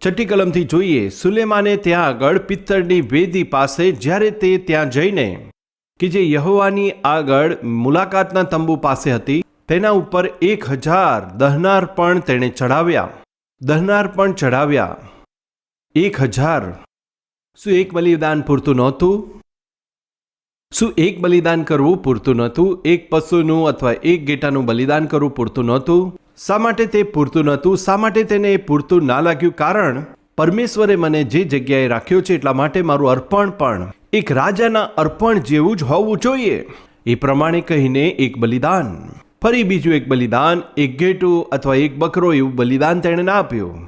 છઠ્ઠી કલમથી જોઈએ, સુલેમાને ત્યાં આગળ પિત્તળની વેદી પાસે જ્યારે તે ત્યાં જઈને કે જે યહોવાની આગળ મુલાકાતના તંબુ પાસે હતી તેના ઉપર 1000 દહનાર પણ તેણે ચઢાવ્યા. 1000. શું એક બલિદાન પૂરતું નહોતું? શું એક બલિદાન કરવું પૂરતું નહોતું? એક પશુનું અથવા એક ઘેટાનું બલિદાન કરવું પૂરતું નહોતું? શા માટે તે પૂરતું નહોતું? શા માટે તેને એ પૂરતું ના લાગ્યું? કારણ પરમેશ્વરે મને જે જગ્યાએ રાખ્યો છે એટલા માટે મારું અર્પણ પણ એક રાજાના અર્પણ જેવું જ હોવું જોઈએ. એ પ્રમાણે કહીને એક બલિદાન, ફરી બીજું એક બલિદાન, એક ઘેટું અથવા એક બકરો એવું બલિદાન તેણે ના આપ્યું.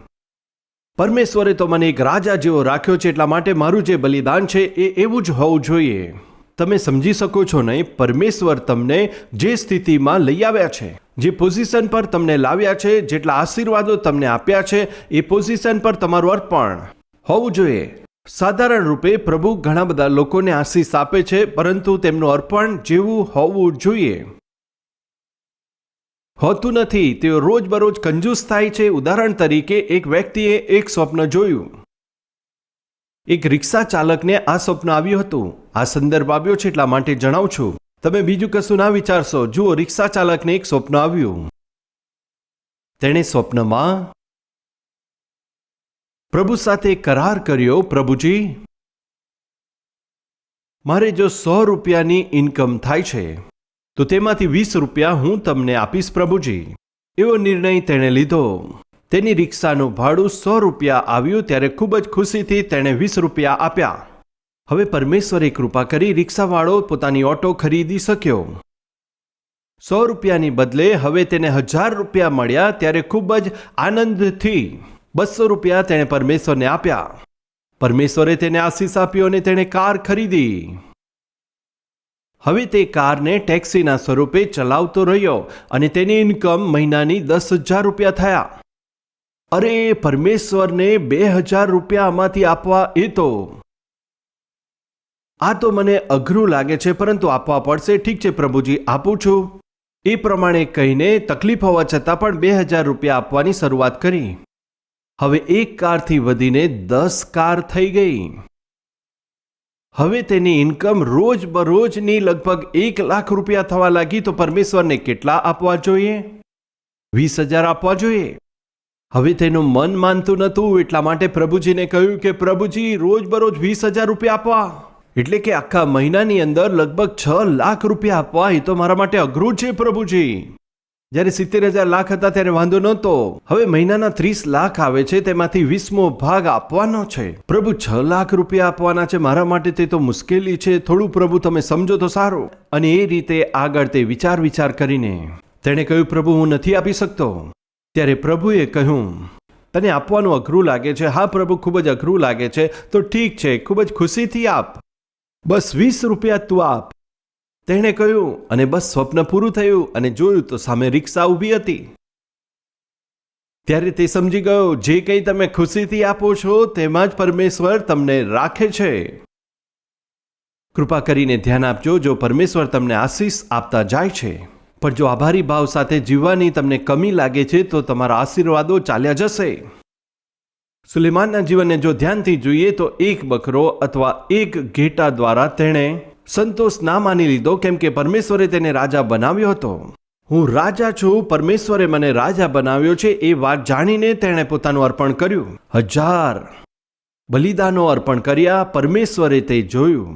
પરમેશ્વરે તો મને એક રાજા જેવો રાખ્યો છે એટલા માટે મારું જે બલિદાન છે એ એવું જ હોવું જોઈએ. તમે સમજી શકો છો નહીં? પરમેશ્વર તમને જે સ્થિતિમાં લઈ આવ્યા છે, જે પોઝિશન પર તમને લાવ્યા છે, જેટલા આશીર્વાદો તમને આપ્યા છે એ પોઝિશન પર તમારું અર્પણ હોવું જોઈએ. સાધારણ રૂપે પ્રભુ ઘણા બધા લોકોને આશીષ આપે છે, પરંતુ તેમનું અર્પણ જેવું હોવું જોઈએ હોતું નથી. તેઓ રોજબરોજ કંજૂસ થાય છે. ઉદાહરણ તરીકે એક વ્યક્તિએ એક સ્વપ્ન જોયું. એક રિક્ષા ચાલકને આ સ્વપ્ન આવ્યું હતું. આ સંદર્ભ આવ્યો છે એટલા માટે જણાવું છું. તમે બીજું કશું ના વિચારશો. જુઓ, રિક્ષા ચાલકને એક સ્વપ્ન આવ્યું. તેણે સ્વપ્નમાં પ્રભુ સાથે કરાર કર્યો, પ્રભુજી, મારે જો 100 રૂપિયાની ઇન્કમ થાય છે તો તેમાંથી 20 રૂપિયા હું તમને આપીશ પ્રભુજી. એવો નિર્ણય તેણે લીધો. તેની રિક્ષાનું ભાડું 100 રૂપિયા આવ્યું ત્યારે ખૂબ જ ખુશીથી તેણે 20 રૂપિયા આપ્યા. હવે પરમેશ્વરે કૃપા કરી રિક્ષાવાળો પોતાની ઓટો ખરીદી શક્યો. 100 રૂપિયાની બદલે હવે તેને 1000 રૂપિયા મળ્યા ત્યારે ખૂબ જ આનંદથી 200 રૂપિયા તેણે પરમેશ્વરને આપ્યા. પરમેશ્વરે તેને આશીષ આપ્યો અને તેણે કાર ખરીદી. હવે તે કારને ટેક્સીના સ્વરૂપે ચલાવતો રહ્યો અને તેની ઇન્કમ મહિનાની 10,000 રૂપિયા થયા. અરે, પરમેશ્વરને 2000 રૂપિયા આમાંથી આપવા એ તો મને અઘરું લાગે છે, પરંતુ આપવા પડશે. ઠીક છે પ્રભુજી, આપું છું. એ પ્રમાણે કહીને તકલીફ હોવા છતાં પણ 2000 રૂપિયા આપવાની શરૂઆત કરી. હવે એક કારથી વધીને 10 કાર થઈ ગઈ. હવે તેની ઇન્કમ રોજ બરોજની લગભગ 1 લાખ રૂપિયા થવા લાગી. તો પરમેશ્વરને કેટલા આપવા જોઈએ? 20,000 આપવા જોઈએ. હવે તેનું મન માનતું નહોતું, એટલા માટે પ્રભુજીને કહ્યું કે પ્રભુજી, રોજ બરોજ 20,000 રૂપિયા આપવા, એટલે કે આખા મહિનાની અંદર લગભગ 6 લાખ રૂપિયા આપવા, એ તો મારા માટે અઘરું છે પ્રભુજી. જ્યારે 70,000 લાખ હતા ત્યારે વાંધો નહોતો. હવે મહિનાના 30 લાખ આવે છે, તેમાંથી 20મો ભાગ આપવાનો છે. પ્રભુ, 6 લાખ રૂપિયા આપવાના છે, મારા માટે તે તો મુશ્કેલી છે. થોડું પ્રભુ તમે સમજો તો સારું. અને એ રીતે આગળ તે વિચાર કરીને તેણે કહ્યું, પ્રભુ, હું નથી આપી શકતો. ત્યારે પ્રભુએ કહ્યું, તને આપવાનું અઘરું લાગે છે? હા પ્રભુ, ખૂબ જ અઘરું લાગે છે. તો ઠીક છે, ખૂબ જ ખુશીથી આપ. બસ 20 રૂપિયા તું આપ. તેણે કહ્યું અને બસ સ્વપ્ન પૂરું થયું અને જોયું તો સામે રિક્ષા ઊભી હતી. ત્યારે તે સમજી ગયો, જે કંઈ તમે ખુશીથી આપો છો તેમાં જ પરમેશ્વર તમને રાખે છે. કૃપા કરીને ધ્યાન આપજો. જો પરમેશ્વર તમને આશીષ આપતા જાય છે, પણ જો આભારી ભાવ સાથે જીવવાની તમને કમી લાગે છે તો તમારા આશીર્વાદો ચાલ્યા જશે. સુલેમાનના જીવનને જો ધ્યાનથી જોઈએ તો એક બકરો અથવા એક ઘેટા દ્વારા તેણે સંતોષ ના માની લીધો, કેમ કે પરમેશ્વરે તેને રાજા બનાવ્યો હતો. હું રાજા છું, પરમેશ્વરે મને રાજા બનાવ્યો છે, એ વાત જાણીને તેણે પોતાનું અર્પણ કર્યું. 1000 બલિદાનો અર્પણ કર્યા. પરમેશ્વરે તે જોયું,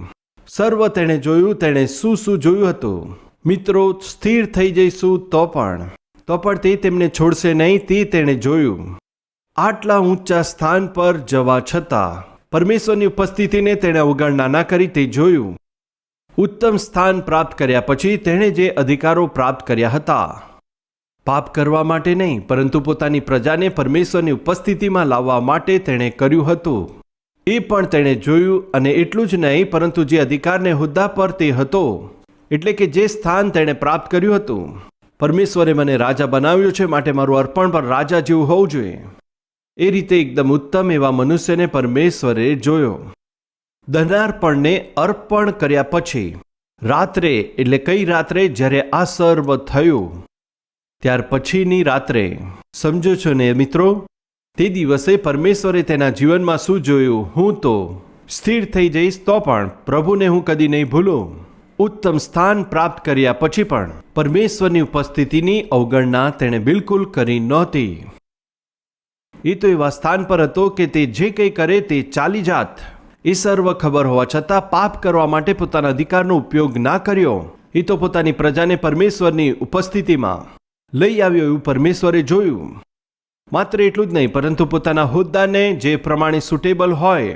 સર્વ તેણે જોયું. તેણે શું જોયું હતું? મિત્રો, સ્થિર થઈ જઈશું તો પણ તે તેમને છોડશે નહીં, તે તેણે જોયું. આટલા ઊંચા સ્થાન પર જવા છતાં પરમેશ્વરની ઉપસ્થિતિને તેણે અવગણના ના કરી. તે જોયું. ઉત્તમ સ્થાન પ્રાપ્ત કર્યા પછી તેણે જે અધિકારો પ્રાપ્ત કર્યા હતા, પાપ કરવા માટે નહીં, પરંતુ પોતાની પ્રજાને પરમેશ્વરની ઉપસ્થિતિમાં લાવવા માટે તેણે કર્યું હતું. એ પણ તેણે જોયું. અને એટલું જ નહીં, પરંતુ જે અધિકારને હોદ્દા પર તે હતો, એટલે કે જે સ્થાન તેણે પ્રાપ્ત કર્યું હતું, પરમેશ્વરે મને રાજા બનાવ્યો છે, માટે મારું અર્પણ પણ રાજા જેવું હોવું જોઈએ. એ રીતે એકદમ ઉત્તમ એવા મનુષ્યને પરમેશ્વરે જોયો. દહનારપણને અર્પણ કર્યા પછી રાત્રે, એટલે કઈ રાત્રે? જ્યારે આ સર્વ થયું ત્યાર પછીની રાત્રે. સમજો છો ને મિત્રો? તે દિવસે પરમેશ્વરે તેના જીવનમાં શું જોયું? હું તો સ્થિર થઈ જઈશ તો પણ પ્રભુને હું કદી નહીં ભૂલું. ઉત્તમ સ્થાન પ્રાપ્ત કર્યા પછી પણ પરમેશ્વરની ઉપસ્થિતિની અવગણના તેણે બિલકુલ કરી નહોતી. એ તો એવા સ્થાન પર હતો કે તે જે કંઈ કરે તે ચાલી જાત. એ સર્વ ખબર હોવા છતાં પાપ કરવા માટે પોતાના અધિકારનો ઉપયોગ ના કર્યો. એ તો પોતાની પ્રજાને પરમેશ્વરની ઉપસ્થિતિમાં લઈ આવ્યો એવું પરમેશ્વરે જોયું. માત્ર એટલું જ નહીં, પરંતુ પોતાના હોદ્દાને જે પ્રમાણે સુટેબલ હોય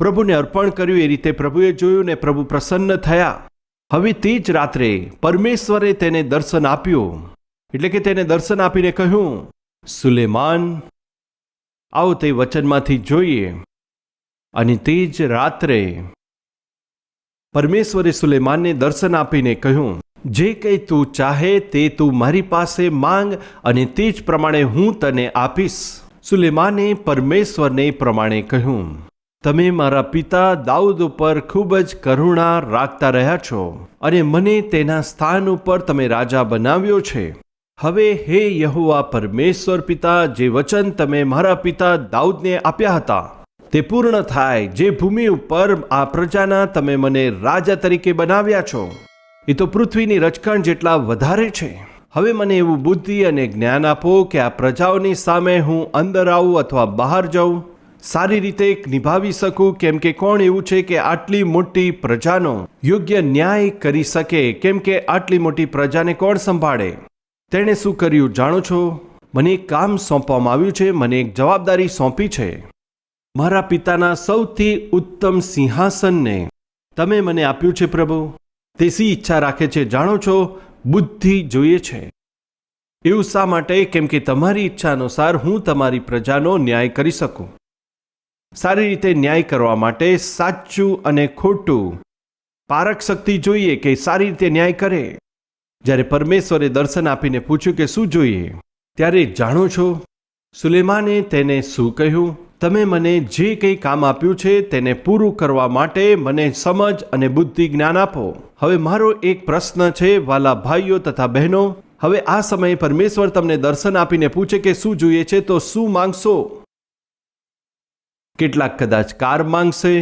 પ્રભુને અર્પણ કર્યું. એ રીતે પ્રભુએ જોયું ને પ્રભુ પ્રસન્ન થયા. હવે તે જ રાત્રે પરમેશ્વરે તેને દર્શન આપ્યું. એટલે કે તેને દર્શન આપીને કહ્યું, સુલેમાન, આવો તે વચનમાંથી જોઈએ. અને તે જ રાત્રે પરમેશ્વરે સુલેમાનને દર્શન આપીને કહ્યું, જે કંઈ તું ચાહે તે તું મારી પાસે માંગ અને તે જ પ્રમાણે હું તને આપીશ. સુલેમાને પરમેશ્વરને પ્રમાણે કહ્યું, તમે મારા પિતા દાઉદ ઉપર ખૂબ જ કરુણા રાખતા રહ્યા છો અને મને તેના સ્થાન ઉપર તમે રાજા બનાવ્યો છે. હવે હે યહોવા પરમેશ્વર પિતા, જે વચન તમે મારા પિતા દાઉદને આપ્યા હતા તે પૂર્ણ થાય. જે ભૂમિ ઉપર આ પ્રજાના તમે મને રાજા તરીકે બનાવ્યા છો એ તો પૃથ્વીની રચકણ જેટલા વધારે છે. હવે મને એવું બુદ્ધિ અને જ્ઞાન આપો કે આ પ્રજાઓની સામે હું અંદર આવું અથવા બહાર જાઉં, સારી રીતે નિભાવી શકું. કેમ કે કોણ એવું છે કે આટલી મોટી પ્રજાનો યોગ્ય ન્યાય કરી શકે? કેમ કે આટલી મોટી પ્રજાને કોણ સંભાળે? તેણે શું કર્યું જાણો છો? મને એક કામ સોંપવામાં આવ્યું છે, મને એક જવાબદારી સોંપી છે. મારા પિતાના સૌથી ઉત્તમ સિંહાસનને તમે મને આપ્યું છે પ્રભુ. તે સી ઈચ્છા રાખે છે જાણો છો? બુદ્ધિ જોઈએ છે. એવું શા માટે? કેમ કે તમારી ઈચ્છા અનુસાર હું તમારી પ્રજાનો ન્યાય કરી શકું. સારી રીતે ન્યાય કરવા માટે સાચું અને ખોટું પારખ શક્તિ જોઈએ કે સારી રીતે ન્યાય કરે. જ્યારે પરમેશ્વરે દર્શન આપીને પૂછ્યું કે શું જોઈએ, ત્યારે જાણો છો સુલેમાને તેને શું કહ્યું? તમે મને જે કંઈ કામ આપ્યું છે તેને પૂરું કરવા માટે મને સમજ અને બુદ્ધિ જ્ઞાન આપો. હવે મારો એક પ્રશ્ન છે વાલા ભાઈઓ તથા બહેનો. હવે આ સમયે પરમેશ્વર તમને દર્શન આપીને પૂછે કે શું જોઈએ છે, તો શું માંગશો? કેટલાક કદાચ કાર માંગશે,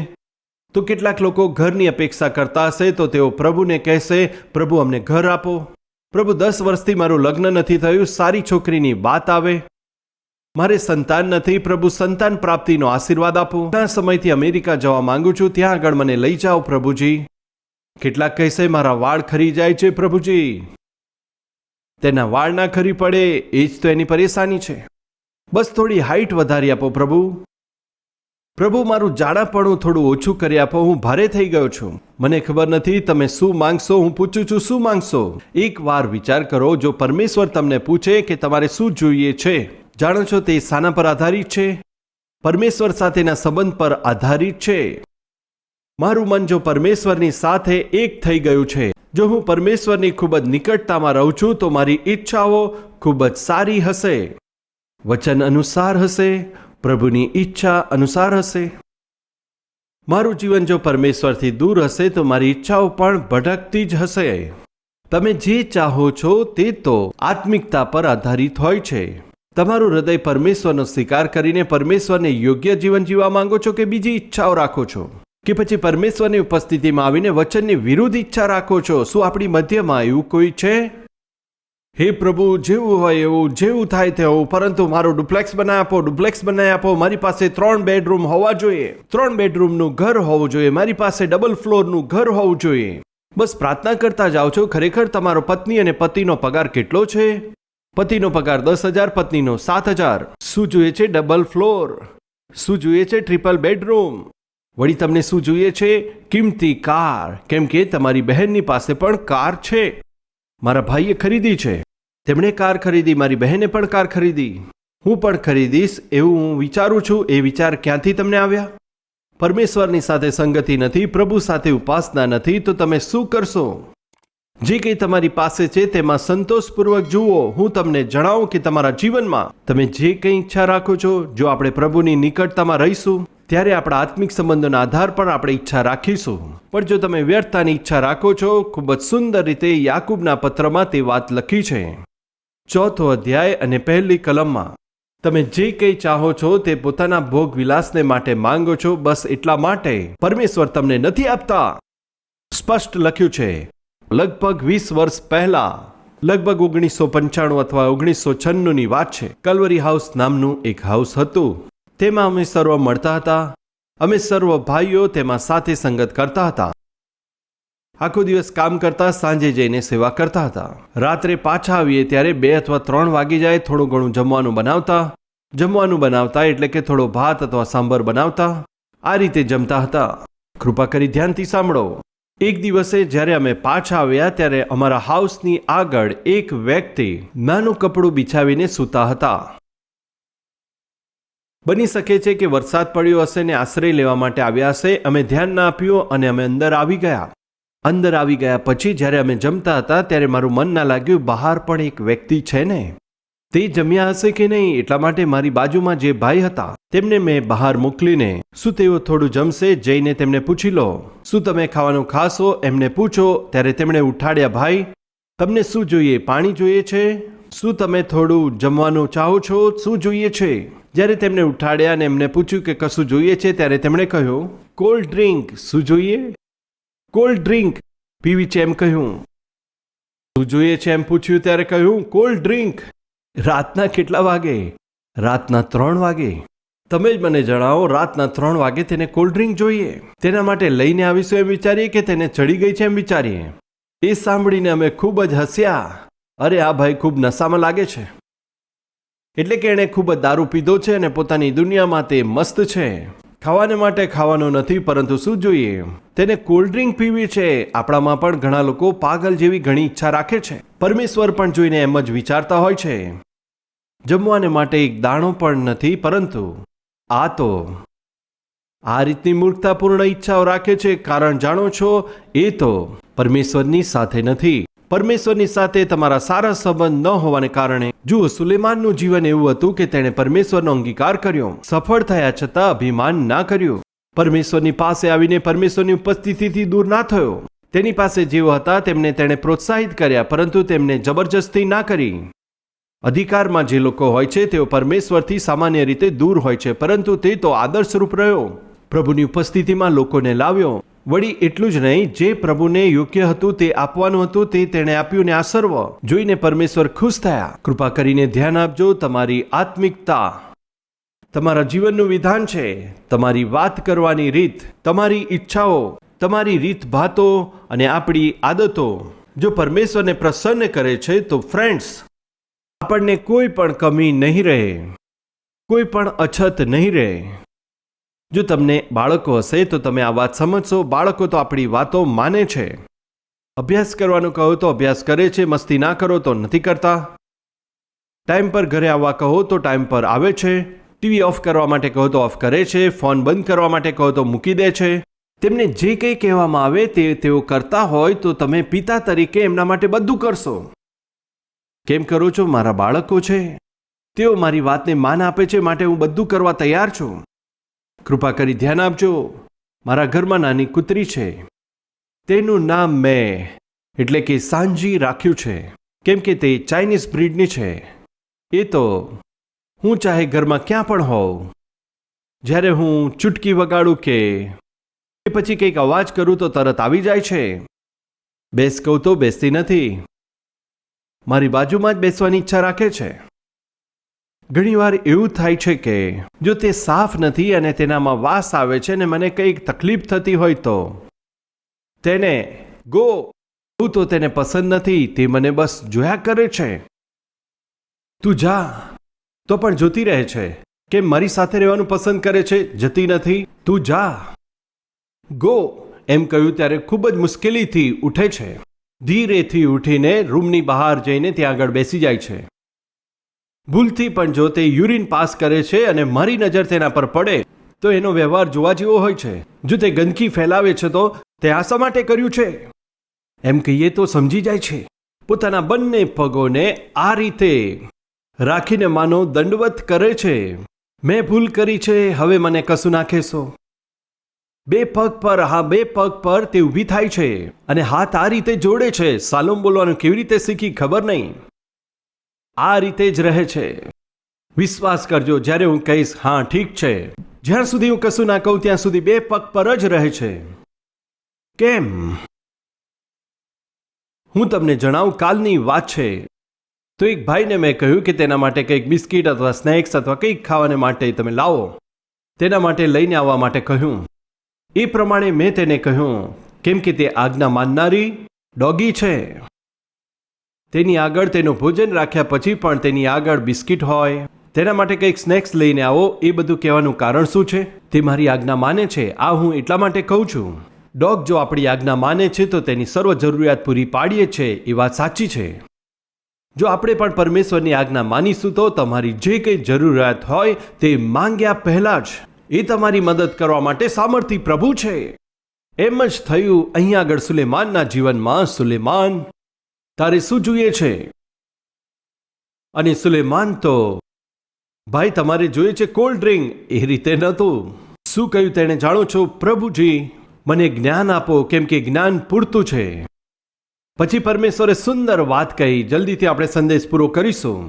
તો કેટલાક લોકો ઘરની અપેક્ષા કરતા હશે તો તેઓ પ્રભુને કહેશે, પ્રભુ અમને ઘર આપો. પ્રભુ 10 વર્ષથી મારું લગ્ન નથી થયું, સારી છોકરીની વાત આવે. મારે સંતાન નથી, પ્રભુ સંતાન પ્રાપ્તિનો આશીર્વાદ આપો. ઘણા સમયથી અમેરિકા જવા માંગુ છું, ત્યાં આગળ મને લઈ જાઓ પ્રભુજી. કેટલાક કહેશે મારા વાળ ખરી જાય છે પ્રભુજી. તેના વાળ ના ખરી પડે એ જ તો એની પરેશાની છે. બસ થોડી હાઈટ વધારી આપો પ્રભુ. પ્રભુ મારું જાડાપણું થોડું ઓછું કરી આપો, હું ભારે થઈ ગયો છું. મને ખબર નથી તમે શું માંગશો, હું પૂછું છું શું માંગશો. એક વાર વિચાર કરો, જો પરમેશ્વર તમને પૂછે કે તમારે શું જોઈએ છે, જાણો છો તે શાના પર આધારિત છે? પરમેશ્વર સાથેના સંબંધ પર આધારિત છે. મારું મન જો પરમેશ્વરની સાથે એક થઈ ગયું છે, જો હું પરમેશ્વરની ખૂબ જ નિકટતામાં રહું છું, તો મારી ઈચ્છાઓ ખૂબ જ સારી હશે, વચન અનુસાર હશે, પ્રભુની ઈચ્છા અનુસાર હશે. મારું જીવન જો પરમેશ્વરથી દૂર હશે તો મારી ઈચ્છાઓ પણ ભટકતી જ હશે. તમે જે ચાહો છો તે તો આત્મિકતા પર આધારિત હોય છે. તમારું હૃદય પરમેશ્વરનો સ્વીકાર કરીને પરમેશ્વરને યોગ્ય જીવન જીવવા માંગો છો કે બીજી ઈચ્છાઓ રાખો છો? કે પછી પરમેશ્વરની ઉપસ્થિતિમાં આવીને વચનની વિરુદ્ધ ઈચ્છા રાખો છો? શું આપણી મધ્યમાં એવું કોઈ છે? હે પ્રભુ, જેવું હોય એવું, જેવું થાય તેવું, પરંતુ મારું ડુપ્લેક્સ બનાવી આપો, ડુપ્લેક્સ બનાવી આપો. મારી પાસે 3 બેડરૂમ હોવા જોઈએ, 3 બેડરૂમનું ઘર હોવું જોઈએ, મારી પાસે ડબલ ફ્લોરનું ઘર હોવું જોઈએ. બસ પ્રાર્થના કરતા જાઓ છો. ખરેખર તમારો પત્ની અને પતિનો પગાર કેટલો છે? પતિનો પગાર 10,000, પત્નીનો 7,000. શું જોઈએ છે? Double floor. શું જોઈએ છે? Triple bedroom. વળી તમને શું જોઈએ છે? કિંમતી કાર. કેમ કે તમારી બહેનની પાસે પણ કાર છે. મારા ભાઈએ ખરીદી છે, તેમણે કાર ખરીદી, મારી બહેને પણ કાર ખરીદી, હું પણ ખરીદીશ એવું હું વિચારું છું. એ વિચાર ક્યાંથી તમને આવ્યા? પરમેશ્વરની સાથે સંગતિ નથી, પ્રભુ સાથે ઉપાસના નથી, તો તમે શું કરશો? જે કંઈ તમારી પાસે છે તેમાં સંતોષપૂર્વક જુઓ. હું તમને જણાવું કે તમારા જીવનમાં તમે જે કંઈ ઈચ્છા રાખો છો, જો આપણે પ્રભુની નિકટતામાં રહીશું ત્યારે આપણા આત્મિક સંબંધોના આધાર પર આપણે ઈચ્છા રાખીશું. પણ જો તમે વ્યર્થતાની ઈચ્છા રાખો છો, ખૂબ જ સુંદર રીતે યાકૂબના પત્રમાં તે વાત લખી છે, 4થો અધ્યાય અને 1લી કલમમાં. તમે જે કંઈ ચાહો છો તે પોતાના ભોગ વિલાસને માટે માંગો છો, બસ એટલા માટે પરમેશ્વર તમને નથી આપતા. સ્પષ્ટ લખ્યું છે. લગભગ 20 વર્ષ પહેલા, લગભગ 1995 અથવા 1996ની વાત છે. કલ્વરી હાઉસ નામનું એક હાઉસ હતું. તેમાં અમે સર્વ મળતા હતા. અમે સર્વ ભાઈઓ તેમાં સાથે સંગત કરતા હતા. આખો દિવસ કામ કરતા, સાંજે જઈને સેવા કરતા હતા. રાત્રે પાછા આવીએ ત્યારે 2 અથવા 3 વાગી જાય. થોડું ઘણું જમવાનું બનાવતા એટલે કે થોડો ભાત અથવા સાંભર બનાવતા. આ રીતે જમતા હતા. કૃપા કરી ધ્યાનથી સાંભળો. એક દિવસે જ્યારે અમે પાછા આવ્યા ત્યારે અમારા હાઉસની આગળ એક વ્યક્તિ નાનું કપડું બિછાવીને સૂતા હતા. બની શકે છે કે વરસાદ પડ્યો હશે ને આશ્રય લેવા માટે આવ્યા હશે. અમે ધ્યાન ના આપ્યું અને અમે અંદર આવી ગયા. અંદર આવી ગયા પછી જ્યારે અમે જમતા હતા ત્યારે મારું મન ના લાગ્યું, બહાર પણ એક વ્યક્તિ છે ને, તે જમ્યા હશે કે નહીં, એટલા માટે મારી બાજુમાં જે ભાઈ હતા તેમને મેં બહાર મોકલીને, શું તેઓ થોડું જમશે, જઈને તેમને પૂછી લો, શું તમે ખાવાનું ખાશો, એમને પૂછો. ત્યારે તેમણે ઉઠાડ્યા, ભાઈ તમને શું જોઈએ, પાણી જોઈએ છે, શું તમે થોડું જમવાનું ચાહો છો, શું જોઈએ છે? જ્યારે તેમને ઉઠાડ્યા અને એમને પૂછ્યું કે કશું જોઈએ છે ત્યારે તેમણે કહ્યું, કોલ્ડ ડ્રિંક. શું જોઈએ? કોલ્ડ ડ્રિંક પીવી છે એમ કહ્યું. શું જોઈએ છે એમ પૂછ્યું ત્યારે કહ્યું, કોલ્ડ ડ્રિંક. રાતના કેટલા વાગે? રાતના 3 વાગે. તમે જ મને જણાવો, રાતના 3 વાગે તેને કોલ્ડ ડ્રિંક જોઈએ? તેના માટે લઈને આવીશું એમ વિચારીએ કે તેને ચડી ગઈ છે એમ વિચારીએ? એ સાંભળીને અમે ખૂબ જ હસ્યા. અરે આ ભાઈ ખૂબ નશામાં લાગે છે. એટલે કે એણે ખૂબ જ દારૂ પીધો છે અને પોતાની દુનિયામાં તે મસ્ત છે. ખાવાને માટે ખાવાનું નથી, પરંતુ શું જોઈએ? તેને કોલ્ડ ડ્રિંક પીવી છે. આપણામાં પણ ઘણા લોકો પાગલ જેવી ઘણી ઈચ્છા રાખે છે. પરમેશ્વર પણ જોઈને એમ જ વિચારતા હોય છે. જમવાને માટે એક દાણો પણ નથી, પરંતુ આ તો આ રીતની મૂર્ખતાપૂર્ણ ઈચ્છાઓ રાખે છે. કારણ જાણો છો, એ તો પરમેશ્વરની સાથે નથી. પરમેશ્વરની સાથે તમારા સારા સંબંધ ન હોવાને કારણે. જુઓ, સુલેમાનનું જીવન એવું હતું કે તેણે પરમેશ્વરનો અંગીકાર કર્યો, સફળ થયા છતાં અભિમાન ના કર્યું. પરમેશ્વરની પાસે આવીને પરમેશ્વરની ઉપસ્થિતિથી દૂર ના થયો. તેની પાસે જેઓ હતા તેમને તેણે પ્રોત્સાહિત કર્યા, પરંતુ તેમને જબરજસ્તી ના કરી. અધિકારમાં જે લોકો હોય છે તેઓ પરમેશ્વરથી સામાન્ય રીતે દૂર હોય છે, પરંતુ તે તો આદર્શરૂપ રહ્યો. પ્રભુની ઉપસ્થિતિમાં લોકોને લાવ્યો. વળી એટલું જ નહીં, જે પ્રભુને યોગ્ય હતું તે આપવાનું હતું તે તેણે આપ્યું, ને આ સર્વ જોઈને પરમેશ્વર ખુશ થયા. કૃપા કરીને ધ્યાન આપજો. તમારી આત્મિકતા તમારા જીવનનું વિધાન છે. તમારી વાત કરવાની રીત, તમારી ઈચ્છાઓ, તમારી રીતભાતો અને આપણી આદતો જો પરમેશ્વરને પ્રસન્ન કરે છે તો ફ્રેન્ડ્સ, આપણને કોઈ પણ કમી નહીં રહે, કોઈ પણ અછત નહીં રહે. જો તમને બાળકો હશે તો તમે આ વાત સમજશો. બાળકો તો આપણી વાતો માને છે. અભ્યાસ કરવાનું કહો તો અભ્યાસ કરે છે, મસ્તી ના કરો તો નથી કરતા. ટાઈમ પર ઘરે આવવા કહો તો ટાઈમ પર આવે છે. ટીવી ઓફ કરવા માટે કહો તો ઓફ કરે છે. ફોન બંધ કરવા માટે કહો તો મૂકી દે છે. તેમને જે કંઈ કહેવામાં આવે તે તેઓ કરતા હોય તો તમે પિતા તરીકે એમના માટે બધું કરશો. કેમ કરો છો? મારા બાળકો છે, તેઓ મારી વાતને માન આપે છે, માટે હું બધું કરવા તૈયાર છું. કૃપા કરી ધ્યાન આપજો. મારા ઘરમાં નાની કૂતરી છે. તેનું નામ મેં એટલે કે સાંજી રાખ્યું છે, કેમ કે તે ચાઇનીઝ બ્રીડની છે. એ તો હું ચાહે ઘરમાં ક્યાં પણ હોઉં, જ્યારે હું ચૂટકી વગાડું કે પછી કંઈક અવાજ કરું તો તરત આવી જાય છે. બેસ કહું તો બેસતી નથી, મારી બાજુમાં જ બેસવાની ઈચ્છા રાખે છે. ઘણીવાર એવું થાય છે કે જો તે સાફ નથી અને તેનામાં વાસ આવે છે ને મને કંઈક તકલીફ થતી હોય તો તેને ગો, હું તો તેને પસંદ નથી. તે મને બસ જોયા કરે છે. તું જા, તો પણ જોતી રહે છે. કેમ મારી સાથે રહેવાનું પસંદ કરે છે? જતી નથી. તું જા, ગો એમ કહ્યું ત્યારે ખૂબ જ મુશ્કેલીથી ઉઠે છે. ધીરેથી ઉઠીને રૂમની બહાર જઈને ત્યાં આગળ બેસી જાય છે. ભૂલથી પણ જો તે યુરિન પાસ કરે છે અને મારી નજર તેના પર પડે તો એનો વ્યવહાર જોવા જેવો હોય છે. જો તે ગંદકી ફેલાવે છે તો તે આ શા માટે કર્યું છે એમ કહીએ તો સમજી જાય છે. પોતાના બંને પગોને આ રીતે રાખીને માનો દંડવત કરે છે. મેં ભૂલ કરી છે, હવે મને કશું ના કહેશો. 2 પગ પર, હા 2 પગ પર તે ઊભી થાય છે અને હાથ આ રીતે જોડે છે. સાલોમ બોલવાનું કેવી રીતે શીખી ખબર નહીં. આ રીતે જ રહે છે. વિશ્વાસ કરજો, જ્યારે હું કહીશ હા ઠીક છે, જ્યાં સુધી હું કશું ના કહું ત્યાં સુધી બે પગ પર જ રહે છે. કેમ? હું તમને જણાવું, કાલની વાત છે. તો એક ભાઈને મેં કહ્યું કે તેના માટે કંઈક બિસ્કિટ અથવા સ્નેક્સ અથવા કંઈક ખાવાને માટે તમે લાવો. તેના માટે લઈને આવવા માટે કહ્યું. એ પ્રમાણે મેં તેને કહ્યું, કેમ કે તે આજ્ઞા માનનારી ડોગી છે. તેની આગળ તેનું ભોજન રાખ્યા પછી પણ તેની આગળ બિસ્કિટ હોય, તેના માટે કંઈક સ્નેક્સ લઈને આવો. એ બધું કહેવાનું કારણ શું છે? તે મારી આજ્ઞા માને છે. આ હું એટલા માટે કહું છું. ડોગ જો આપણી આજ્ઞા માને છે તો તેની સર્વ જરૂરિયાત પૂરી પાડીએ છે. એ વાત સાચી છે. જો આપણે પણ પરમેશ્વરની આજ્ઞા માનીશું તો તમારી જે કંઈ જરૂરિયાત હોય તે માંગ્યા પહેલા જ એ તમારી મદદ કરવા માટે સામર્થ્ય પ્રભુ છે. એમ જ થયું અહીં આગળ સુલેમાનના જીવનમાં. સુલેમાન, તારે શું જોઈએ છે? અને સુલેમાન તો, ભાઈ તમારે જોઈએ છે કોલ્ડ ડ્રિંક. એ રીતે નહોતું. શું કહ્યું તેણે? જાણો છો પ્રભુજી, મને જ્ઞાન આપો, કેમ કે જ્ઞાન પૂરતું છે. પછી પરમેશ્વરે સુંદર વાત કહી. જલ્દીથી આપણે સંદેશ પૂરો કરીશું.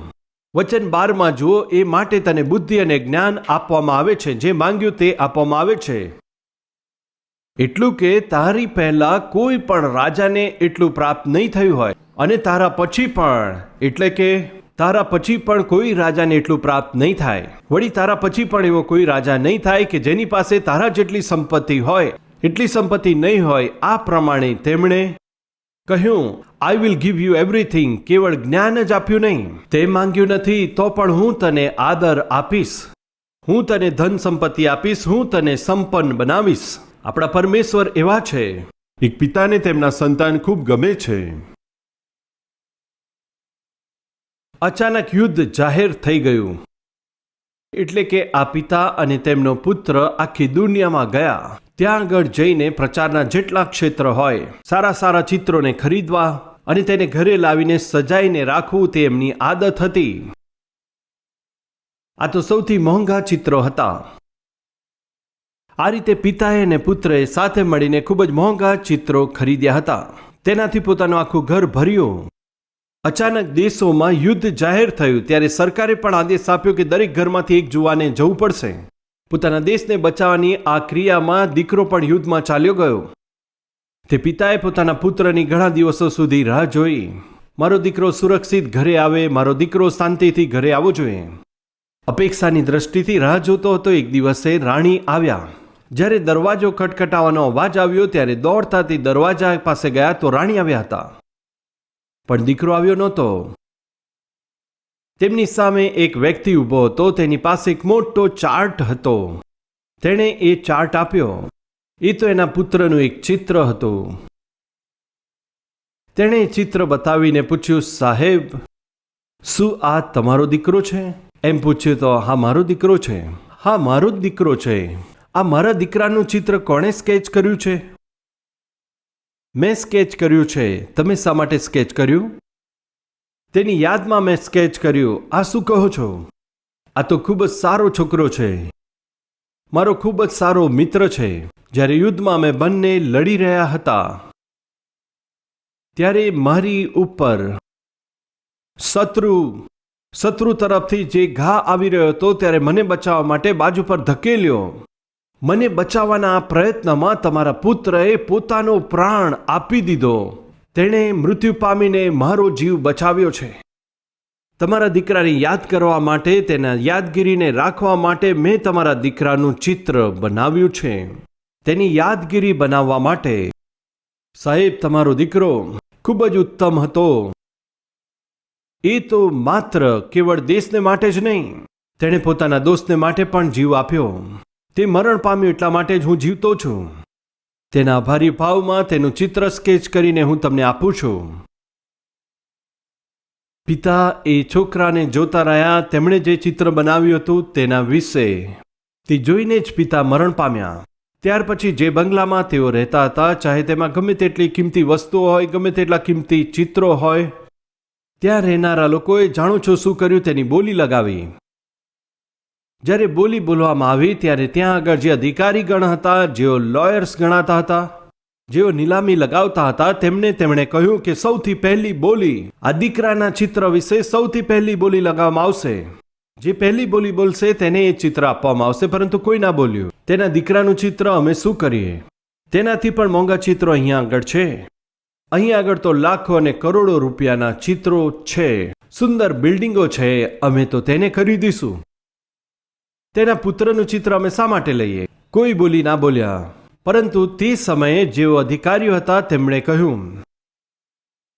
વચન 12 જુઓ, એ માટે તને બુદ્ધિ અને જ્ઞાન આપવામાં આવે છે, જે માંગ્યું તે આપવામાં આવે છે. એટલું કે તારી પહેલા કોઈ પણ રાજાને એટલું પ્રાપ્ત નહીં થયું હોય, અને તારા પછી પણ, એટલે કે તારા પછી પણ કોઈ રાજાને એટલું પ્રાપ્ત નહીં થાય. વળી તારા પછી પણ એવો કોઈ રાજા નહીં થાય કે જેની પાસે તારા જેટલી સંપત્તિ હોય એટલી સંપત્તિ નહીં હોય. આ પ્રમાણે તેમણે કહ્યું, I will give you everything. કેવળ જ્ઞાન જ આપ્યું નહીં, તે માંગ્યું નથી તો પણ હું તને આદર આપીશ, હું તને ધન સંપત્તિ આપીશ, હું તને સંપન્ન બનાવીશ. આપણા પરમેશ્વર એવા છે. એક પિતાને તેમના સંતાન ખૂબ ગમે છે. અચાનક યુદ્ધ જાહેર થઈ ગયું. એટલે કે આ પિતા અને તેમનો પુત્ર આખી દુનિયામાં ગયા. ત્યાં આગળ જઈને પ્રચારના જેટલા ક્ષેત્ર હોય, સારા સારા ચિત્રોને ખરીદવા અને તેને ઘરે લાવીને સજાઈને રાખવું તે એમની આદત હતી. આ તો સૌથી મોંઘા ચિત્રો હતા. આ રીતે પિતાએ અને પુત્રએ સાથે મળીને ખૂબ જ મોંઘા ચિત્રો ખરીદ્યા હતા. તેનાથી પોતાનું આખું ઘર ભર્યું. અચાનક દેશોમાં યુદ્ધ જાહેર થયું ત્યારે સરકારે પણ આદેશ આપ્યો કે દરેક ઘરમાંથી એક જુવાને જવું પડશે. પોતાના દેશને બચાવવાની આ ક્રિયામાં દીકરો પણ યુદ્ધમાં ચાલ્યો ગયો. તે પિતાએ પોતાના પુત્રની ઘણા દિવસો સુધી રાહ જોઈ. મારો દીકરો સુરક્ષિત ઘરે આવે, મારો દીકરો શાંતિથી ઘરે આવવો જોઈએ. અપેક્ષાની દ્રષ્ટિથી રાહ જોતો હતો. એક દિવસે રાણી આવ્યા. જ્યારે દરવાજો ખટખટાવાનો અવાજ આવ્યો ત્યારે દોડતા તે દરવાજા પાસે ગયા તો રાણી આવ્યા હતા, પણ દીકરો આવ્યો નહોતો. તેમની સામે એક વ્યક્તિ ઊભો હતો. તેની પાસે એક મોટો ચાર્ટ હતો. તેણે એ ચાર્ટ આપ્યો. એ તો એના પુત્રનું એક ચિત્ર હતું. તેણે એ ચિત્ર બતાવીને પૂછ્યું, સાહેબ, શું આ તમારો દીકરો છે? એમ પૂછ્યું તો હા મારો દીકરો છે. હા મારો જ દીકરો છે. આ મારા દીકરાનું ચિત્ર કોણે સ્કેચ કર્યું છે? મેં સ્કેચ કર્યું છે. તમે શા માટે સ્કેચ કર્યું? તેની યાદમાં મેં સ્કેચ કર્યું. આ શું કહો છો? આ તો ખૂબ જ સારો છોકરો છે, મારો ખૂબ જ સારો મિત્ર છે. જ્યારે યુદ્ધમાં અમે બંને લડી રહ્યા હતા ત્યારે મારી ઉપર શત્રુ તરફથી જે ઘા આવી રહ્યો હતો ત્યારે મને બચાવવા માટે બાજુ પર ધકેલ્યો. મને બચાવવાના આ પ્રયત્નમાં તમારા પુત્રએ પોતાનો પ્રાણ આપી દીધો. તેણે મૃત્યુ પામીને મારો જીવ બચાવ્યો છે. તમારા દીકરાને યાદ કરવા માટે, તેના યાદગીરીને રાખવા માટે મેં તમારા દીકરાનું ચિત્ર બનાવ્યું છે. તેની યાદગીરી બનાવવા માટે. સાહેબ, તમારો દીકરો ખૂબ જ ઉત્તમ હતો. એ તો માત્ર કેવળ દેશને માટે જ નહીં, તેણે પોતાના દોસ્તને માટે પણ જીવ આપ્યો. તે મરણ પામ્યું એટલા માટે જ હું જીવતો છું. તેના આભારી ભાવમાં તેનું ચિત્ર સ્કેચ કરીને હું તમને આપું છું. પિતા એ છોકરાને જોતા રહ્યા. તેમણે જે ચિત્ર બનાવ્યું હતું તેના વિશે તે જોઈને જ પિતા મરણ પામ્યા. ત્યાર પછી જે બંગલામાં તેઓ રહેતા હતા, ચાહે તેમાં ગમે તેટલી કિંમતી વસ્તુઓ હોય, ગમે તેટલા કિંમતી ચિત્રો હોય, ત્યાં રહેનારા લોકોએ જાણો છો શું કર્યું? તેની બોલી લગાવી. જ્યારે બોલી બોલવામાં આવી ત્યારે ત્યાં આગળ જે અધિકારી ગણ હતા, જેઓ લોયર્સ ગણાતા હતા, જેઓ નીલામી લગાવતા હતા, તેમણે કહ્યું કે સૌથી પહેલી બોલી આ દીકરાના ચિત્ર વિશે સૌથી પહેલી બોલી લગાવવામાં આવશે. જે પહેલી બોલી બોલશે તેને એ ચિત્ર આપવામાં આવશે, પરંતુ કોઈ ના બોલ્યું. તેના દીકરાનું ચિત્ર અમે શું કરીએ? તેનાથી પણ મોંઘા ચિત્રો અહીંયા આગળ છે. અહીંયા આગળ તો લાખો અને કરોડો રૂપિયાના ચિત્રો છે, સુંદર બિલ્ડિંગો છે. અમે તો તેને ખરીદીશું. તેના પુત્રનું ચિત્ર અમે શા માટે લઈએ? કોઈ બોલી ના બોલ્યા. પરંતુ તે સમયે જેઓ અધિકારીઓ હતા તેમણે કહ્યું,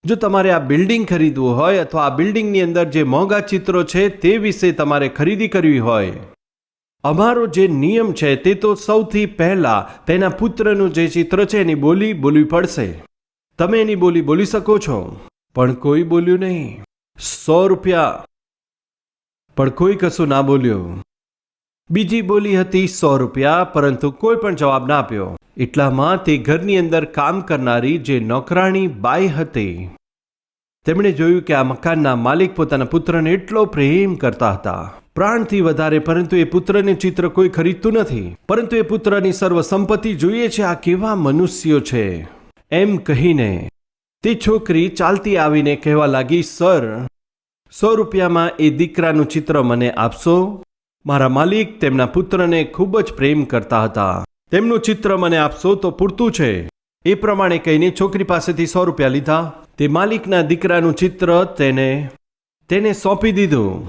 જો તમારે આ બિલ્ડિંગ ખરીદવું હોય અથવા આ બિલ્ડિંગની અંદર જે મોંઘા ચિત્રો છે તે વિશે તમારે ખરીદી કરવી હોય, અમારો જે નિયમ છે તે તો સૌથી પહેલા તેના પુત્રનું જે ચિત્ર છે એની બોલી બોલવી પડશે. તમે એની બોલી બોલી શકો છો. પણ કોઈ બોલ્યું નહીં. 100 રૂપિયા. પણ કોઈ કશું ના બોલ્યું. બીજી બોલી હતી 100 રૂપિયા, પરંતુ કોઈ પણ જવાબ ના આપ્યો. એટલામાં તે ઘરની અંદર કામ કરનારી જે નોકરાણી બાઈ હતી, તેમણે જોયું કે આ મકાનના માલિક પોતાના પુત્રને એટલો પ્રેમ કરતા હતા, પ્રાણથી વધારે, પરંતુ એ પુત્રને ચિત્ર કોઈ ખરીદતું નથી. પરંતુ એ પુત્રની સર્વ સંપત્તિ જોઈએ છે. આ કેવા મનુષ્યો છે એમ કહીને તે છોકરી ચાલતી આવીને કહેવા લાગી, સર, 100 રૂપિયામાં એ દીકરાનું ચિત્ર મને આપશો? મારા માલિક તેમના પુત્રને ખૂબ જ પ્રેમ કરતા હતા. તેમનું ચિત્ર મને આપશો તો પૂરતું છે. એ પ્રમાણે કહીને છોકરી પાસેથી 100 રૂપિયા લીધા. તે માલિકના દીકરાનું ચિત્ર તેને સોંપી દીધું.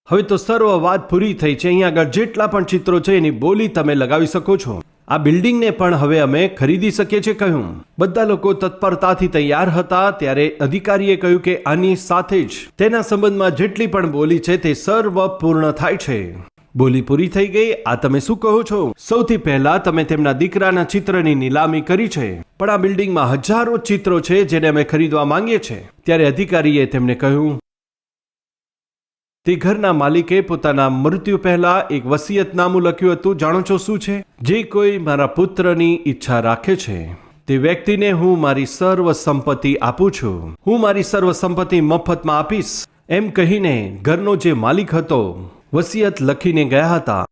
હવે તો સર્વ વાત પૂરી થઈ છે. અહીંયા આગળ જેટલા પણ ચિત્રો છે એની બોલી તમે લગાવી શકો છો. આ બિલ્ડિંગને પણ હવે અમે ખરીદી શકીએ છીએ કહ્યું. બધા લોકો તત્પરતાથી તૈયાર હતા. ત્યારે અધિકારીએ કહ્યું કે આની સાથે જ તેના સંબંધમાં જેટલી પણ બોલી છે તે સર્વ પૂર્ણ થાય છે. બોલી પૂરી થઈ ગઈ. આ તમે શું કહો છો? સૌથી પહેલા તમે તેમના દીકરાના ચિત્રની નીલામી કરી છે, પણ આ બિલ્ડિંગમાં હજારો ચિત્રો છે જેને અમે ખરીદવા માંગીએ છીએ. ત્યારે અધિકારીએ તેમને કહ્યું, તે ઘરના માલિકે પોતાના મૃત્યુ પહેલા એક વસિયતનામું લખ્યું હતું. જાણો છો શું છે? જે કોઈ મારા પુત્રની ઈચ્છા રાખે છે તે વ્યક્તિને હું મારી સર્વ સંપત્તિ આપું છું. હું મારી સર્વ સંપત્તિ મફતમાં આપીશ. એમ કહીને ઘરનો જે માલિક હતો વસિયત લખીને ગયા હતા.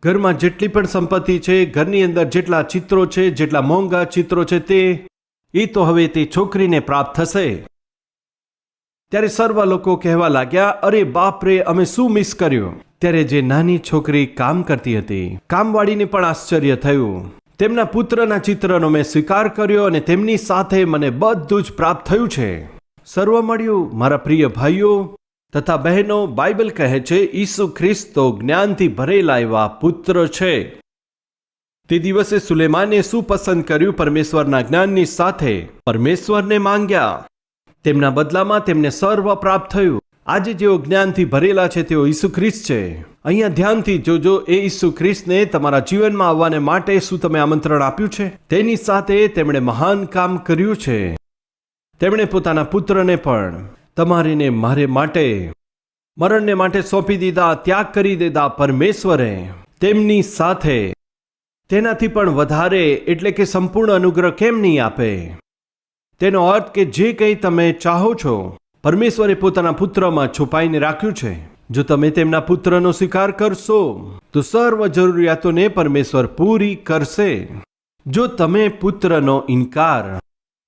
ઘરમાં જેટલી પણ સંપત્તિ છે, ઘરની અંદર જેટલા ચિત્રો છે, જેટલા મોંઘા ચિત્રો છે, એ તો હવે તે છોકરીને પ્રાપ્ત થશે. ત્યારે સર્વ લોકો કહેવા લાગ્યા, અરે બાપ રે, અમે શું મિસ કર્યું? ત્યારે જે નાની છોકરી કામ કરતી હતી, કામવાળીને પણ આશ્ચર્ય થયું. તેમના પુત્રના ચિત્રનો મેં સ્વીકાર કર્યો અને તેમની સાથે મને બધું જ પ્રાપ્ત થયું છે. સર્વ મળ્યું. મારા પ્રિય ભાઈઓ તથા બહેનો, બાઇબલ કહે છે ઈસુ ખ્રિસ્ત તો જ્ઞાનથી ભરેલા એવા પુત્ર છે. તે દિવસે સુલેમાને શું પસંદ કર્યું? પરમેશ્વરના જ્ઞાનની સાથે પરમેશ્વરને માંગ્યા. તેમના બદલામાં તેમને સર્વ પ્રાપ્ત થયું. આજે જેઓ જ્ઞાનથી ભરેલા છે તેઓ ઈસુ ખ્રિસ્ત છે. અહીંયા ધ્યાનથી જોજો. એ ઈસુ ખ્રિસ્તને તમારા જીવનમાં આવવાને માટે શું તમે આમંત્રણ આપ્યું છે? તેની સાથે તેમણે મહાન કામ કર્યું છે. તેમણે પોતાના પુત્રને પણ તમારે ને મારે માટે મરણને માટે સોંપી દીધા, ત્યાગ કરી દીધા. પરમેશ્વરે તેમની સાથે તેનાથી પણ વધારે એટલે કે સંપૂર્ણ અનુગ્રહ કેમ નહીં આપે? તેનો અર્થ કે જે કંઈ તમે ચાહો છો પરમેશ્વરે પોતાના પુત્રમાં છુપાઈને રાખ્યું છે. જો તમે તેમના પુત્રનો સ્વીકાર કરશો તો સર્વ જરૂરિયાતોને પરમેશ્વર પૂરી કરશે. જો તમે પુત્રનો ઇનકાર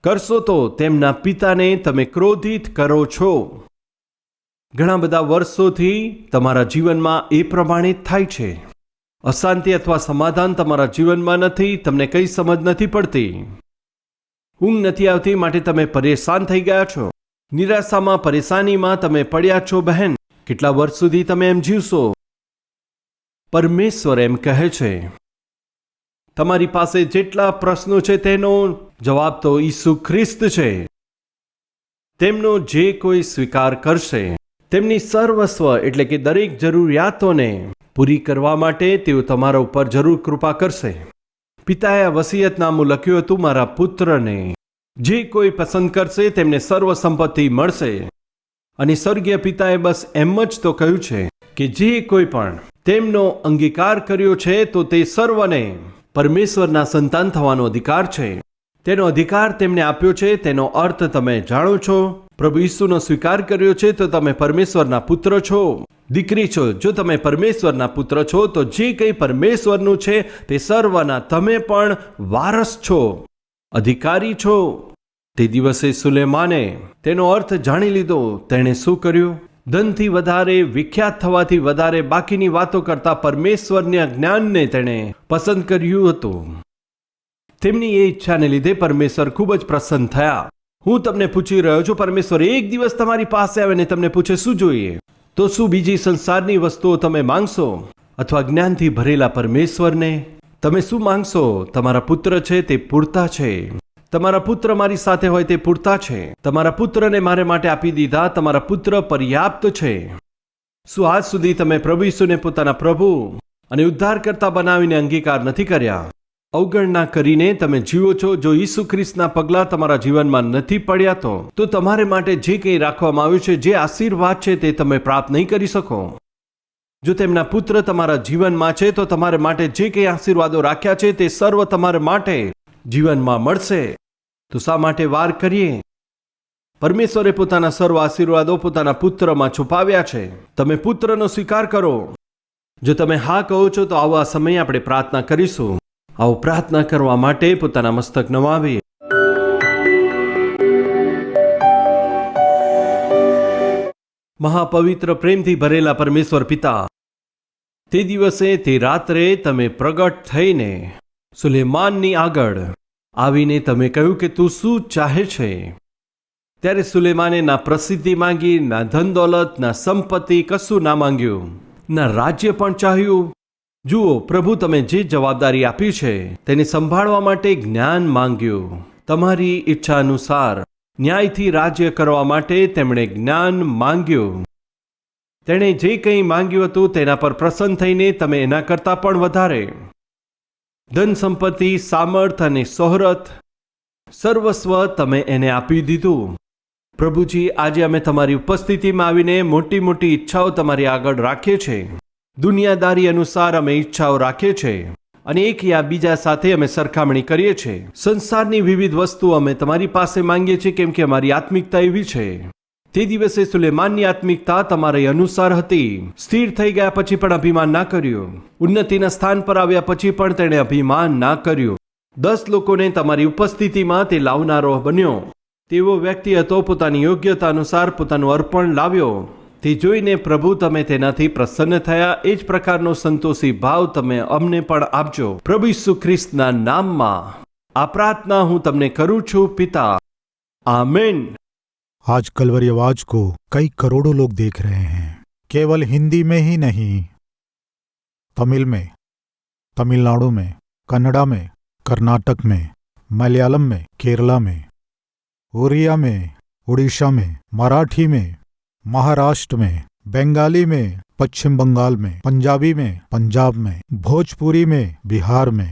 કરશો તો તેમના પિતાને તમે ક્રોધિત કરો છો. ઘણા બધા વર્ષોથી તમારા જીવનમાં એ પ્રમાણે જ થાય છે. અશાંતિ અથવા સમાધાન તમારા જીવનમાં નથી. તમને કંઈ સમજ નથી પડતી. ઊંઘ નથી આવતી, માટે તમે પરેશાન થઈ ગયા છો. નિરાશામાં, પરેશાનીમાં તમે પડ્યા છો. બહેન, કેટલા વર્ષ સુધી તમે એમ જીવશો? પરમેશ્વર એમ કહે છે, તમારી પાસે જેટલા પ્રશ્નો છે તેનો જવાબ તો ઈસુ ખ્રિસ્ત છે. તેમનો જે કોઈ સ્વીકાર કરશે તેમની સર્વસ્વ એટલે કે દરેક જરૂરિયાતોને પૂરી કરવા માટે તેઓ તમારા ઉપર જરૂર કૃપા કરશે. પિતાએ આ વસિયતનામું લખ્યું હતું, મારા પુત્રને જે કોઈ પસંદ કરશે તેમને સર્વ સંપત્તિ મળશે. અને સ્વર્ગીય પિતાએ બસ એમ જ તો કહ્યું છે કે જે કોઈ પણ તેમનો અંગીકાર કર્યો છે તો તે સર્વને પરમેશ્વરના સંતાન થવાનો અધિકાર છે. તેનો અધિકાર તેમને આપ્યો છે. તેનો અર્થ તમે જાણો છો. પ્રભુ ઈસુનો સ્વીકાર કર્યો છે તો તમે પરમેશ્વરના પુત્ર છો, દીકરી છો. જો તમે પરમેશ્વરના પુત્ર છો તો જે કંઈ પરમેશ્વરનું છે તે સર્વના તમે પણ વારસ છો, અધિકારી છો. તે દિવસે સુલેમાને તેનો અર્થ જાણી લીધો. તેણે શું કર્યું? ધનથી વધારે, વિખ્યાત થવાથી વધારે બાકીની વાતો કરતા પરમેશ્વરના જ્ઞાનને તેણે પસંદ કર્યું હતું. તેમની એ ઈચ્છાને લીધે પરમેશ્વર ખૂબ જ પ્રસન્ન થયા. હું તમને પૂછી રહ્યો છું, પરમેશ્વર એક દિવસ તમારી પાસે આવે ને તમને પૂછે શું જોઈએ, તો શું બીજી સંસારની વસ્તુઓ તમે માંગશો અથવા જ્ઞાનથી ભરેલા પરમેશ્વરને? તમે શું માંગશો? તમારા પુત્ર છે તે પૂરતા છે. તમારા પુત્ર મારી સાથે હોય તે પૂરતા છે. તમારા પુત્રને મારે માટે આપી દીધા. તમારા પુત્ર પર્યાપ્ત છે. શું આજ સુધી તમે પ્રભુ ઈસુને પોતાના પ્રભુ અને ઉદ્ધારકર્તા બનાવીને અંગીકાર નથી કર્યા? અવગણના કરીને તમે જીવો છો. જો ઈસુ ખ્રિસ્તના પગલાં તમારા જીવનમાં નથી પડ્યા તો તમારે માટે જે કંઈ રાખવામાં આવ્યું છે, જે આશીર્વાદ છે તે તમે પ્રાપ્ત નહીં કરી શકો. જો તેમના પુત્ર તમારા જીવનમાં છે તો તમારે માટે જે કંઈ આશીર્વાદો રાખ્યા છે તે સર્વ તમારે માટે જીવનમાં મળશે. તો શા માટે વાર કરીએ? પરમેશ્વરે પોતાના સર્વ આશીર્વાદો પોતાના પુત્રમાં છુપાવ્યા છે. તમે પુત્રનો સ્વીકાર કરો. જો તમે હા કહો છો તો આવો આ સમયે આપણે પ્રાર્થના કરીશું. આવો પ્રાર્થના કરવા માટે પોતાના મસ્તક નમાવીએ. મહાપવિત્ર પ્રેમથી ભરેલા પરમેશ્વર પિતા, તે દિવસે તે રાત્રે તમે પ્રગટ થઈને સુલેમાનની આગળ આવીને તમે કહ્યું કે તું શું ચાહે છે? ત્યારે સુલેમાને ના પ્રસિદ્ધિ માંગી, ના ધન દોલત, ના સંપત્તિ, કશું ના માંગ્યું, ના રાજ્ય પણ ચાહ્યું. જુઓ પ્રભુ, તમે જે જવાબદારી આપી છે તેને સંભાળવા માટે જ્ઞાન માંગ્યું. તમારી ઈચ્છા અનુસાર ન્યાયથી રાજ્ય કરવા માટે તેમણે જ્ઞાન માંગ્યું. તેણે જે કંઈ માંગ્યું હતું તેના પર પ્રસન્ન થઈને તમે એના કરતાં પણ વધારે ધન સંપત્તિ, સામર્થ અને શોહરત, સર્વસ્વ તમે એને આપી દીધું. પ્રભુજી, આજે અમે તમારી ઉપસ્થિતિમાં આવીને મોટી મોટી ઈચ્છાઓ તમારી આગળ રાખીએ છીએ. દુનિયાદારી અનુસાર અમે ઈચ્છાઓ રાખીએ છીએ અને એક યા બીજા સાથે અમે સરખામણી કરીએ છીએ. સંસારની વિવિધ વસ્તુઓ અમે તમારી પાસે માંગીએ છીએ કેમ કે અમારી આત્મિકતા એવી છે. તે દિવસે સુલેમાનની આત્મિકતા તમારી અનુસાર હતી. સ્થિર થઈ ગયા પછી પણ અભિમાન ના કર્યું. ઉન્નતિના સ્થાન પર આવ્યા પછી પણ તેણે અભિમાન ના કર્યું. 10 લોકોને તમારી ઉપસ્થિતિમાં તે લાવનારો બન્યો. તેવો વ્યક્તિ હતો, પોતાની યોગ્યતા અનુસાર પોતાનું અર્પણ લાવ્યો. તે જોઈને પ્રભુ તમે તેનાથી પ્રસન્ન થયા. એ જ પ્રકારનો સંતોષી ભાવ તમે અમને પણ આપજો. પ્રભુ ઈસુ ખ્રિસ્તના નામમાં આ પ્રાર્થના હું તમને કરું છું પિતા. आमीन। आज कलवरी आवाज को कई करोड़ों लोग देख रहे हैं, केवल हिंदी में ही नहीं, तमिल में, तमिलनाडु में, कन्नड़ा में, कर्नाटक में, मलयालम में, केरला में, ओरिया में, उड़ीसा में, मराठी में, महाराष्ट्र में, बंगाली में, पश्चिम बंगाल में, पंजाबी में, पंजाब में, भोजपुरी में, बिहार में,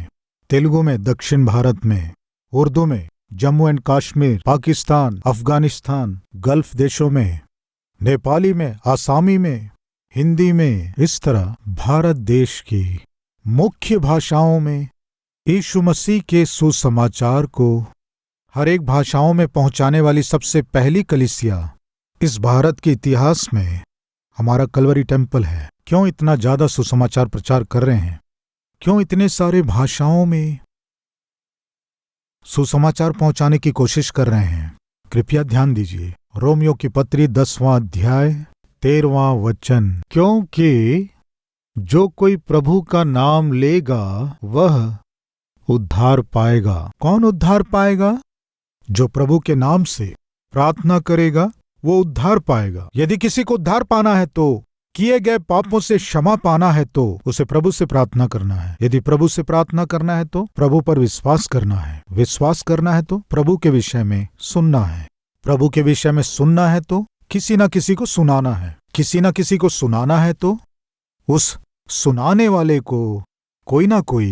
तेलुगु में, दक्षिण भारत में, उर्दू में, जम्मू एंड कश्मीर, पाकिस्तान, अफगानिस्तान, गल्फ देशों में, नेपाली में, आसामी में, हिंदी में, इस तरह भारत देश की मुख्य भाषाओं में यीशु मसीह के सुसमाचार को हर एक भाषाओं में पहुंचाने वाली सबसे पहली कलीसिया इस भारत के इतिहास में हमारा कलवरी टेम्पल है। क्यों इतना ज्यादा सुसमाचार प्रचार कर रहे हैं? क्यों इतने सारे भाषाओं में सुसमाचार पहुंचाने की कोशिश कर रहे हैं? कृपया ध्यान दीजिए, रोमियो की पत्री 10वां अध्याय 13वां वचन, क्योंकि जो कोई प्रभु का नाम लेगा वह उद्धार पाएगा। कौन उद्धार पाएगा? जो प्रभु के नाम से प्रार्थना करेगा वो उद्धार पाएगा। यदि किसी को उद्धार पाना है तो किए गए पापों से क्षमा पाना है तो उसे प्रभु से प्रार्थना करना है। यदि प्रभु से प्रार्थना करना है तो प्रभु पर विश्वास करना है। विश्वास करना है तो प्रभु के विषय में सुनना है। प्रभु के विषय में सुनना है तो किसी न किसी को सुनाना है। किसी न किसी को सुनाना है तो उस सुनाने वाले को कोई ना कोई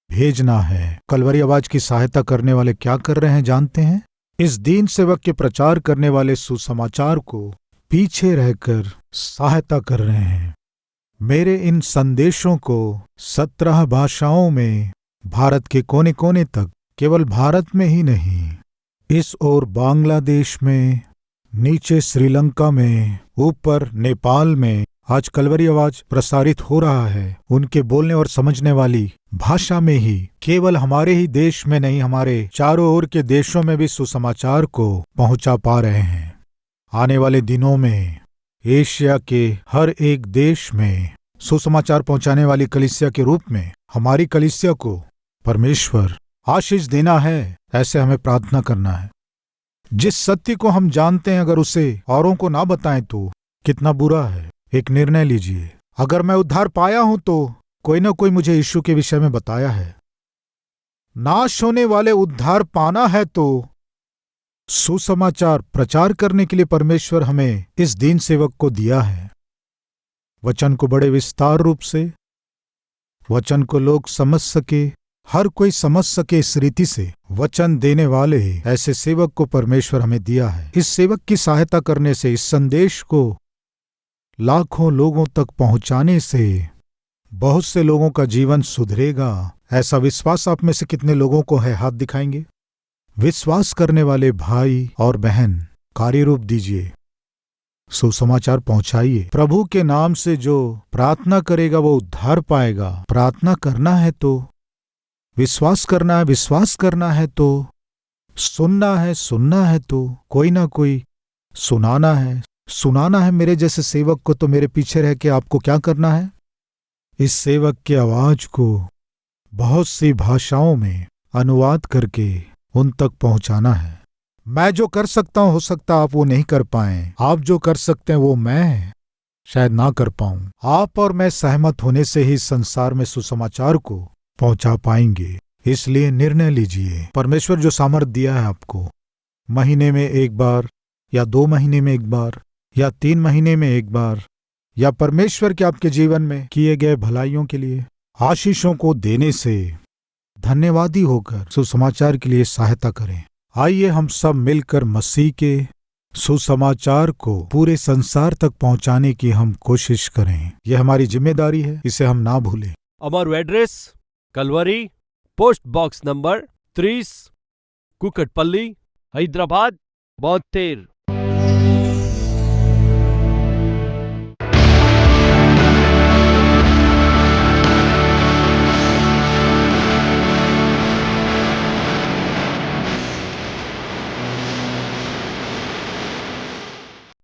भेजना है। कलवरी आवाज की सहायता करने वाले क्या कर रहे हैं जानते हैं? इस दीन सेवक के प्रचार करने वाले सुसमाचार को पीछे रहकर सहायता कर रहे हैं। मेरे इन संदेशों को 17 भाषाओं में भारत के कोने कोने तक, केवल भारत में ही नहीं, इस ओर बांग्लादेश में, नीचे श्रीलंका में, ऊपर नेपाल में आज कलवरी आवाज प्रसारित हो रहा है। उनके बोलने और समझने वाली भाषा में ही, केवल हमारे ही देश में नहीं, हमारे चारों ओर के देशों में भी सुसमाचार को पहुंचा पा रहे हैं। आने वाले दिनों में एशिया के हर एक देश में सुसमाचार पहुंचाने वाली कलीसिया के रूप में हमारी कलीसिया को परमेश्वर आशीष देना है, ऐसे हमें प्रार्थना करना है। जिस सत्य को हम जानते हैं अगर उसे औरों को ना बताएं तो कितना बुरा है। एक निर्णय लीजिए, अगर मैं उद्धार पाया हूं तो कोई ना कोई मुझे यीशु के विषय में बताया है। नाश होने वाले उद्धार पाना है तो सुसमाचार प्रचार करने के लिए परमेश्वर हमें इस दीन सेवक को दिया है। वचन को बड़े विस्तार रूप से, वचन को लोग समझ सके, हर कोई समझ सके इस रीति से वचन देने वाले ऐसे सेवक को परमेश्वर हमें दिया है। इस सेवक की सहायता करने से, इस संदेश को लाखों लोगों तक पहुंचाने से बहुत से लोगों का जीवन सुधरेगा। ऐसा विश्वास आप में से कितने लोगों को है? हाथ दिखाएंगे। विश्वास करने वाले भाई और बहन कार्य रूप दीजिए, सुसमाचार पहुंचाइए। प्रभु के नाम से जो प्रार्थना करेगा वो उद्धार पाएगा। प्रार्थना करना है तो विश्वास करना है, विश्वास करना है तो सुनना है, सुनना है तो कोई ना कोई सुनाना है, सुनाना है। मेरे जैसे सेवक को तो मेरे पीछे रह के आपको क्या करना है? इस सेवक की आवाज को बहुत सी भाषाओं में अनुवाद करके उन तक पहुंचाना है। मैं जो कर सकता हूं, हो सकता आप वो नहीं कर पाएं। आप जो कर सकते हैं वो मैं शायद ना कर पाऊं। आप और मैं सहमत होने से ही संसार में सुसमाचार को पहुंचा पाएंगे। इसलिए निर्णय लीजिए। परमेश्वर जो सामर्थ दिया है आपको, महीने में एक बार या 2 महीने में एक बार या 3 महीने में एक बार, या परमेश्वर के आपके जीवन में किए गए भलाइयों के लिए आशीषों को देने से धन्यवादी होकर सुसमाचार के लिए सहायता करें। आइए हम सब मिलकर मसीह के सुसमाचार को पूरे संसार तक पहुंचाने की हम कोशिश करें। यह हमारी जिम्मेदारी है, इसे हम ना भूलें। અમારું address Calvary, post box number 30, Kukatpally, Hyderabad 72।